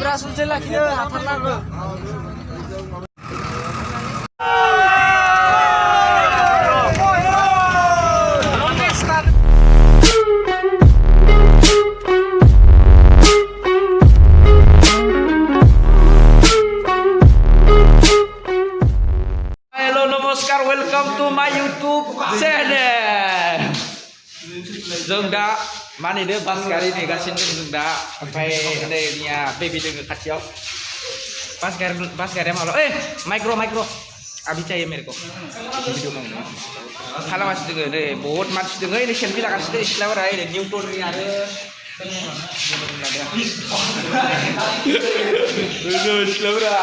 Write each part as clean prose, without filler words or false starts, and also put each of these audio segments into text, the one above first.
sujud lagi deh, hatar lagu. Hello, namaskar, welcome to my YouTube channel. जों दा माने दे बास गारि नेगासिनो दं जों दा ओमफ्राय नैनिया बेबी दोङो खाथियाव बास गारिया माब्ला ओइ माइक्र' अभी चाहिए मेरे को वीडियो मावनो खालामासिनो दोङो नै बहुत मानसि दोङो नै सेल्फि लागासिनो दोङो सिख्लाफोरा ओरै निउटननि आरो सिख्लाफोरा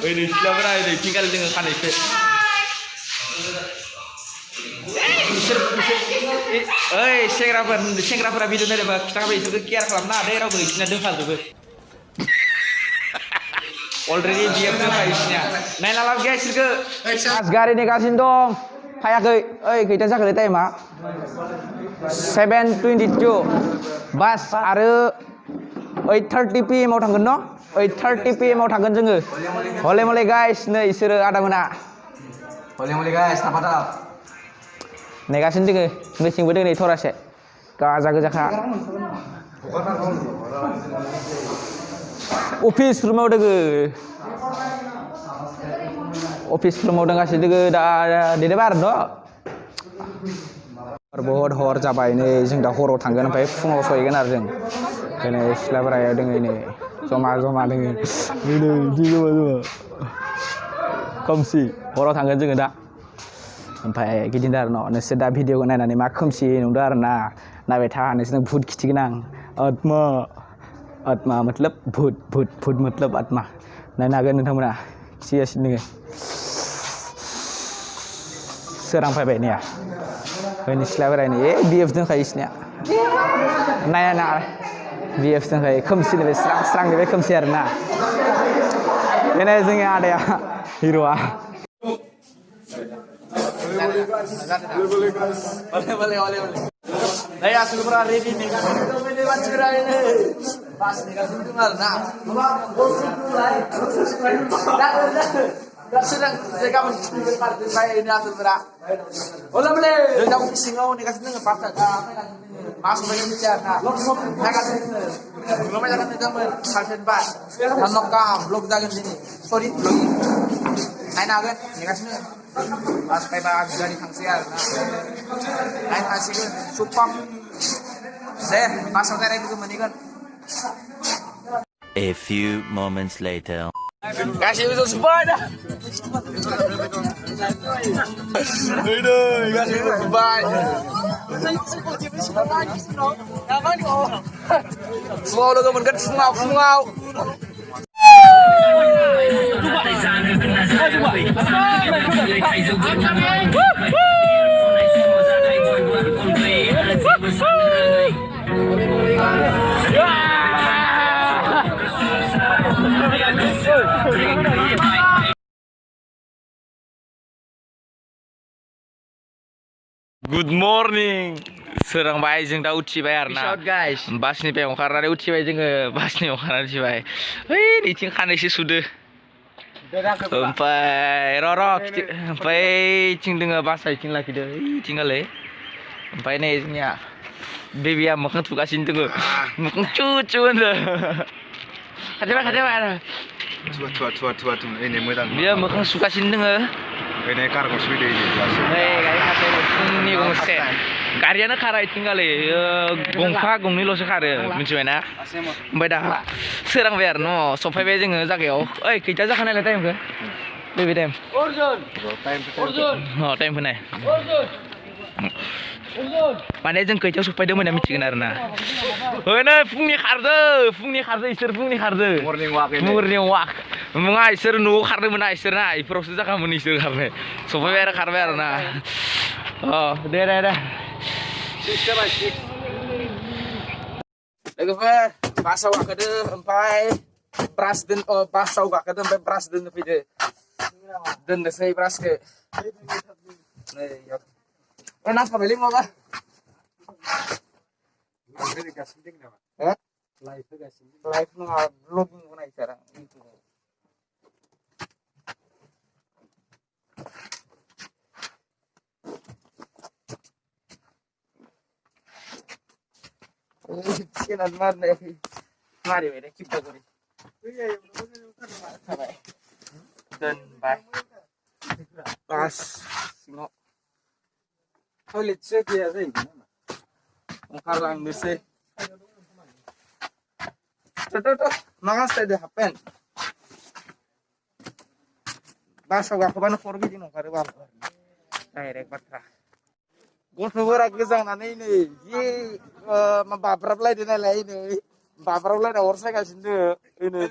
ओरै सिख्लाफोरा ओरै थिंगाल दोङो खानैसो ओइ सेंग्राफोरा भिडिअ नायदोंबा खिथाखाबाय इसोरखौ केयार खालामना दे रावबो इसोरना दोनखाजोबो अलरेडि बिएफ दोनखायो इसोरनिया नायना लाब गैया इसोरखौ बास गारि नेगासिनो दं फायाखै ओइ खैथा जाखोलै टाइमा 7:22 बास आरो 8:30 PM आव थांगोन न' 8:30 PM आव थांगोन जोङो हले मले गाइस नै इसोरो आदामोना हले मले गाइस थाफाथाब नेगासिनो दोङो मेसिंबो दोङो नै थरासे गाजा गोजाखा अफिस रुमाव दोङो अफिस रुमाव दोंगासिनो दोङो दा देदोबा आरो न' बहुत हर जाबाय नै जों दा हराव थांगोन ओमफ्राय फुङाव सहैगोन आरो जों दिनै सिख्लाफोरा दोङो नै जमा दोङो खोमसि हराव थांगोन जोङो दा ओमफ्राय गिदिंदो आरो न' नोंसोर दा भिडिअखौ नायनानै मा खोमसि नुदों आरो ना नायबाय था नोंसोरनो भुट खिथिगोन आं आत्मा मतलब भुट मतलब आत्मा नायनो हागोन नोंथांमोना खिथिगासिनो दोङो सोरां फैबाय नेया ओरैनो सिख्लाफोरा नै बिएफ दोनखायो इसनिया नाया बिएफ दोनखायो खोमसि नैबे स्रां नैबे खोमसि आरो ना बेनो जोंनि आदाया हिर'आ Hey, asal ready nih. Ini mancira ini. Pas nih kan tinggal nah. Dan sedang mereka mencuri partai saya ini asal berak. Boleh boleh. Jangan singau nih kan tinggal partai. Masuk bagian bicara. Mereka tinggal. Belum aja kan tinggal salsen bas. Hanok kam blog dagan sini. Sorry blog. Naik kan? Nih kan sini. Pas kayak bagi dari fungsial, naik hasil supang, saya pasang dari itu mendingan. A few moments later. Kasih itu sebanyak. Kasih itu sebanyak. Semua udah kemudian fungau. Good morning. Serang baik जों दा उथिबाय आरो ना बासनिफ्राय ओंखारनानै उथिबाय जोङो बासनि ओंखारनानै उथिबाय ओइ नैथिं खानैसो सुदो ओमफ्राय ओमफ्राय थिं दोङो बासा इथिं लाखिदो इथिंगालै ओमफ्राय नै जोंनिया बेबिया मोखां थुगासिनो दोङो मोखां चु होनदो खाथिबाय आरो थुवा ini मोजां बियो मोखां सुगासिनो दोङो ini कार गंसे फैदो नै गारि खाथियाव फुंनि गंसे गारियानो खारा इथिंगालै गंफा गंनैल'सो खारो मिथिबायना ओमफ्राय दा सोरांबाय आरो न' सफैबाय जोङो जायगायाव ओइ खैथा जाखो नायलाय टाइमखौ बेबे टाइम टाइमखौ नाय माने जों खैथायाव सफैदोंमोन मिथिगोन आरो ना नै फुंनि खारदो इसोर फुंनि खारदो मर्निं वाक नङा इसोर न'आव खारनो मोना इसोर ना इफोरावसो जाखामोन इसोर खारनो सफैबाय आरो खारबाय आरो ना दे लोगोफोर बासाव गाखोदो ओमफ्राय ब्रास बासाव गाखोदो ओमफ्राय ब्रास दोननो फैदो दोननोसै ब्रासखौ नै नासपाबायलै माबा लाइफ नङा ब्लगिं बनायो सार आं इउटिउबाव सेनानै मारिनायाखै मारिबाय दे किप्टा करि थाबाय दोनबाय बास सिङाव टयलेटसो गैया जाहैगोन ओंखारलांनोसै मा गानस्लायदो हाफ पेन्ट बासाव गाखोबानो खर' गिदिं ओंखारो बाल डाइरेक्ट बाथ्रा गथ'फोरा गोजांनानै नै जि बाब्राबलायदो नालाय नै बाब्राबलायना अर सायगासिनो नै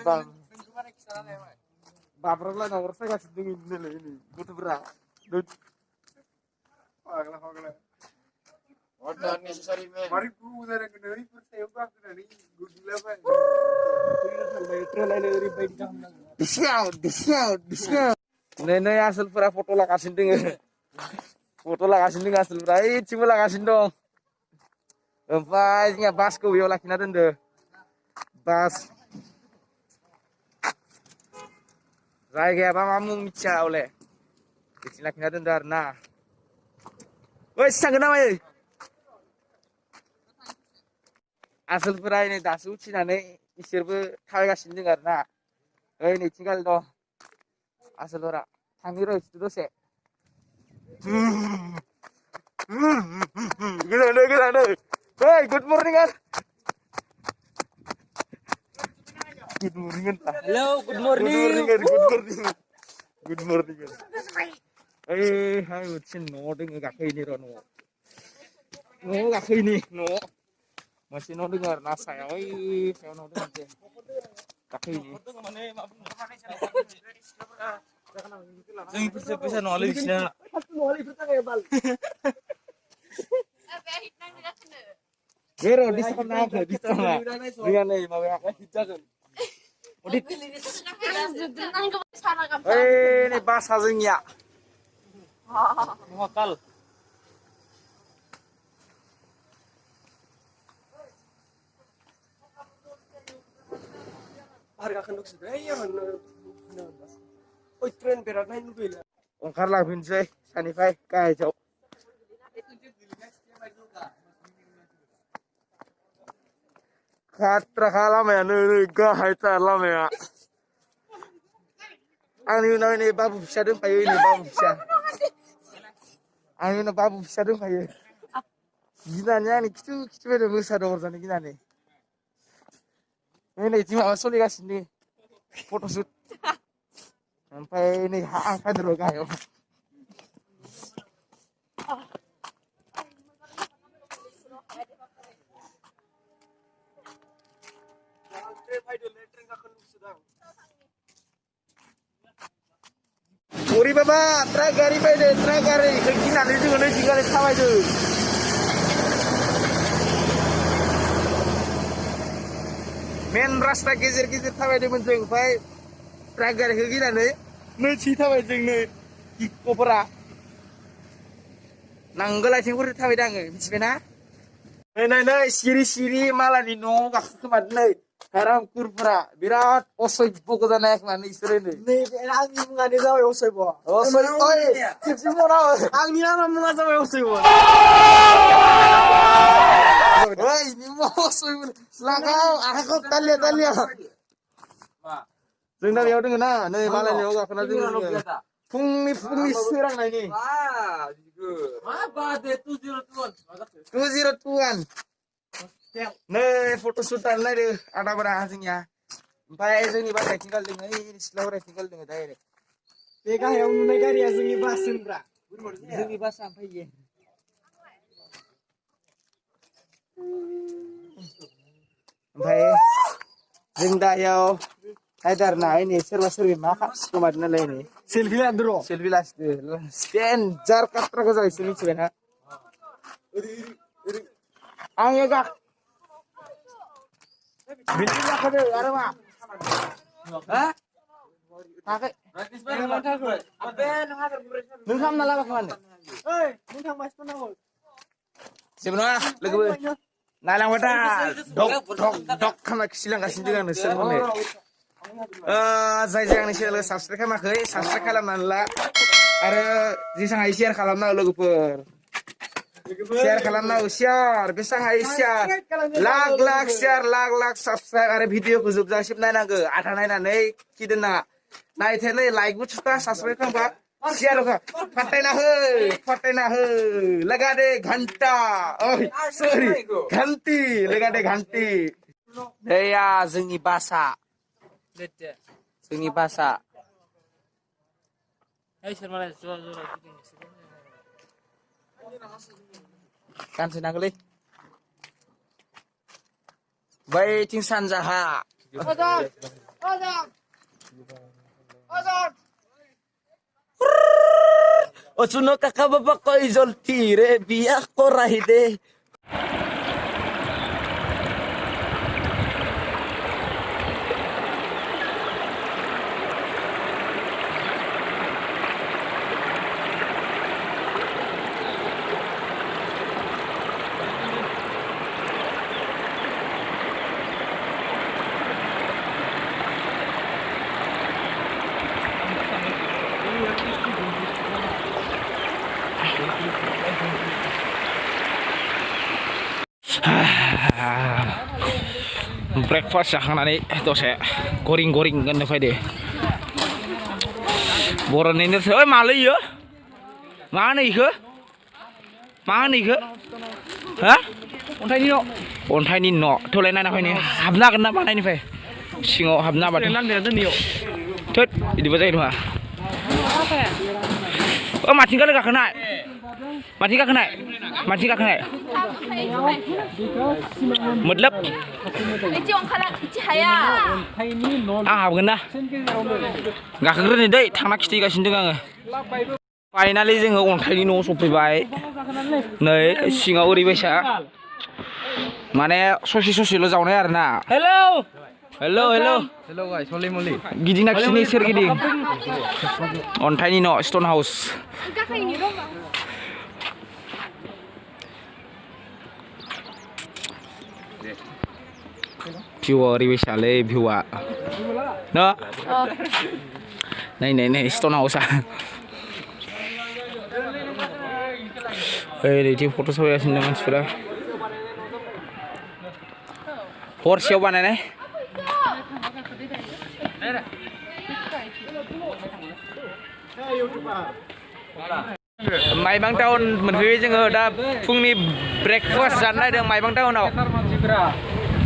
बाब्राबलायना अर सायगासिनो दङ नालाय नै गथ'फोरा नै आसोलफोरा फट' लागासिनो दोङो आसोलफोरा ओइथिंबो लागासिनो दं ओमफ्राय जोंहा बासखौ बेयाव लाखिना दोनदो बास जायगायाबा मा मुं मिथिया हले बिथिं लाखिना दोनदो आरो ना ओइ थांगोन नामा आसोलफोरा नै दासो उथिनानै इसोरबो थाबायगासिनो दं आरो ना ओइ नैथिं गालि दं आसोलफोरा थांनि र' इसोर दसे गोजांदो ओइ good morning hello good morning ओइ आं मोनसे न' दोङो गाखोहैनि र' न'आव गाखोहैनि न'आव मोनसे न' दोङो आरो ना सायाव ओइ सायाव न' दोङो मोनसे गाखोहैनि जों फैसा नङालै बिसिना Pero di sana apa? Di sana. Dia nih mau yang hidup jalan. Ini bahasa Zingya. Lokal. Harga kenduk sedaya mana? Oh tren berat main dulu ya. Oंखारलांफिनसै सानिफ्राय गाहायजों खाट्राखा लामायानो गाहायथार लामाया आंनि उनाव नै बाबु फिसा दंफायो नै बाबु फिसा आंनि उनाव बाबु फिसा दंफायो गिनानै आंनि खिथु बायदि मोसादों अरजानो गिनानै नैथिं माबा सोलिगासिनो फट'शुट ओमफ्राय नै आं फैदों र' गाहायाव Ori baba, truk gari ginanनै जोङो नै जिगारि थाबायदों मेन रास्ता गेजेर थाबायदोंमोन जों ओमफ्राय ट्राक गारिखौ गिनानै नैथि थाबाय जों नै गथ'फोरा नांगोल आथिंफोरजों थाबायदों आङो मिथिबायना नै सिरि मालानि न'आव गाखोखोमादों नै हारामखुरफोरा बिराद असय्य गोजानाय माने इसोरो नै आंनि मुङानो जाबाय असय्य खेबसे बनाव आंनि नामा मुङा जाबाय असय्य ओइ निमा असय्य लागाव आखाइखौ तालिया जोंना बेयाव दोङो ना नै मालायनि न'आव गाखोना दोङो फुंनि सोरांनायनि मा बादे 2021 नै फट'शुट नायदो आदाबरा जोंनिया ओमफ्राय जोंनि बासायथिं गाल दोङो ओइ सिख्लाफोराथिं गाल दोङो डाइरेक्ट बे गाहायाव नुनाय गारिया जोंनि बास होनब्रा जोंनि बासआ ओमफ्राय इयो ओमफ्राय जों दायाव हायदार ना नै सोरबा सोरबि मा खालामदों नालाय नै सेलफि लादो र' सेलफि लासिदो डेन्जार काट्रा गोजा इसोर मिथिबायना आङो बिल्डिं गाखोदो आरो मा हा थाखै नों खालामना लाबोखो मानो ओइ नों थांबासो नांगौ जेबो नङा लोगोबो नायलांबाय दा डक खालामना खिसिलांगासिनो दं आं नोंसोर हनै जाय आंनि चेनेलखौ साबसक्राइब खालामाखै साबसक्राइब खालामनानै ला आरो जेसां हायो शेयार खालामना हो लोगोफोर शेयार खालामना हो शेयार बेसां हायो share lakh share lakh subscribe आरो भिडिअखौ जोबजासिम नायनांगौ आधा नायनानै खिदोना नायथेनै लाइकबो थुखा साबसक्राइब खालामबा शेयार फटायना हो लगा दे घंटा ओइ सॉरी घंटी लगा दे घंटी दैया जोंनि बासा गानसै नांगौलै बैथिं सानजाहा Osuno kakababa ko izoltire biyak ko rahide. Breakfast जाखांनानै दसे गरिं गाननो फैदो बर'नि नेरसोन ओइ मालै इयो मा होनो इखो हा अन्थाइनि न' थौलाय नायना फैनो हाबनो हागोन ना बानायनिफ्राय सिङाव हाबनो हाबाथाय थोद बिदिबा जायो नङा माथिं गाखोनाय मतलब आं हाबगोन ना गाखोग्रोनो दै थांना खिथिगासिनो दं आङो फाइनालि जोङो अन्थाइनि न'आव सफैबाय नै सिङाव ओरैबायसा माने ससेल' जावनाय आरोना हेलौ गाइस हलि मलि गिदिंना खिनि सोरगिदिं अन्थाइनि न' स्टन हाउस भिउआ ओरैबायसालै भिउआ न' नाय स्टन हाउसआ ओरैथिं फट' साफायगासिनो मानसिफोरा हरसेयाव बानायनाय माइबां टाउन मोनफैबाय जोङो दा फुंनि ब्रेकफास्ट जानो नागिरदों माइबां टाउनाव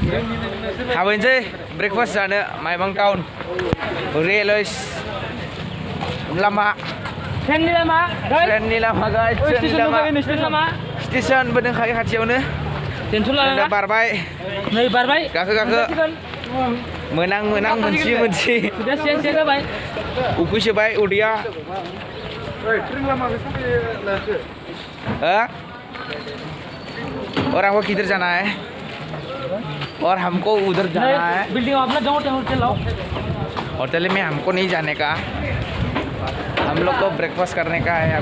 हाबहैनोसै ब्रेकफास्ट जानो माइबां टाउन रेलवे लामा ट्रेननि लामा गाइस स्टेसनबो दंखायो खाथियावनो बारबाय गाखो मोनां मोनसे उखैसोबाय उदैया और हमको किधर जाना है और हमको उधर जाना है बिल्डिंग अपना जाओ होटल में हमको नहीं जाने का हम लोग को ब्रेकफास्ट करने का है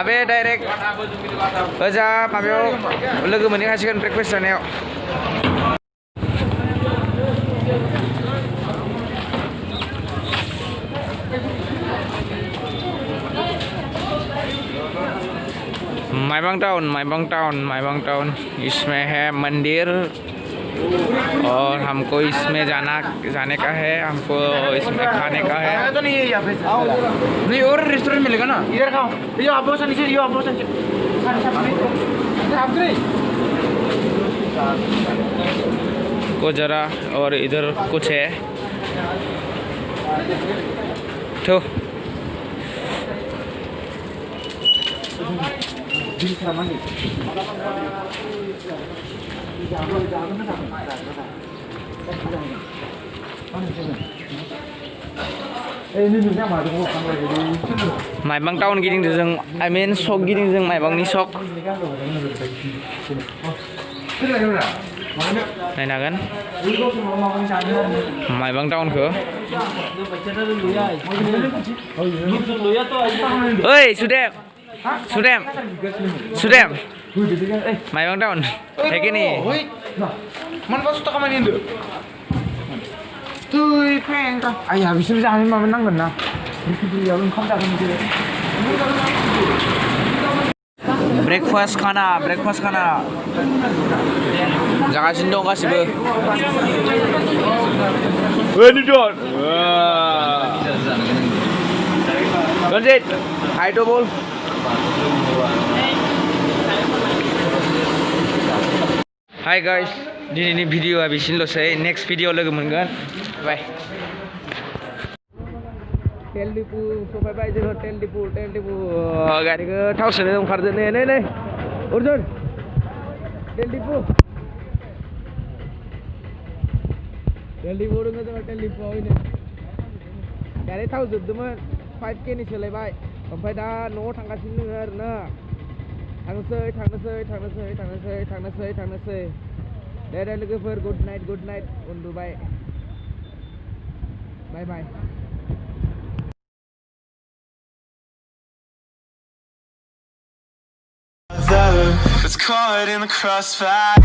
अबे डायरेक्ट ओजा माबायाव लोगो मोनहैखासिगोन ब्रेकफास्ट जानायाव माइबां टाउन इसमें है मंदिर और हमको इसमें जाने का है हमको इसमें खाने का है तो नहीं है यहाँ पे नहीं और रेस्टोरेंट मिलेगा ना इधर खाओ ये आप लोग नीचे को जरा और इधर कुछ है तो माइबां टाउन गिदिंदों जों I mean सक गिदिंदों जों माइबांनि सक नायनो हागोन माइबां टाउनखौ ओइ सुदेम Mày bang down. Thấy cái này. Wait. Man pasti tak main itu. Tuh, peng kan. Ayah bisa jangan main menang kan? Dia belum kau jangan dia. Breakfast khana. Jangan sindong kasih be. Ini John. Ranjit, hi to bol. Hi guys. Ini video habisin lo saya. Next video lagi mungkin. Bye. Tel dipu, supervisor tel dipu. Gari ke tahu sini dong kerja nih. Urjun. Tel dipu dong tel dipu ini. Gari tahu sudah 5K nih selai baik. Sampai dah no tangkasin dengar. Tangasai. Dadah logofer, good night. Undur bye. Bye. That's caught in the crossfire.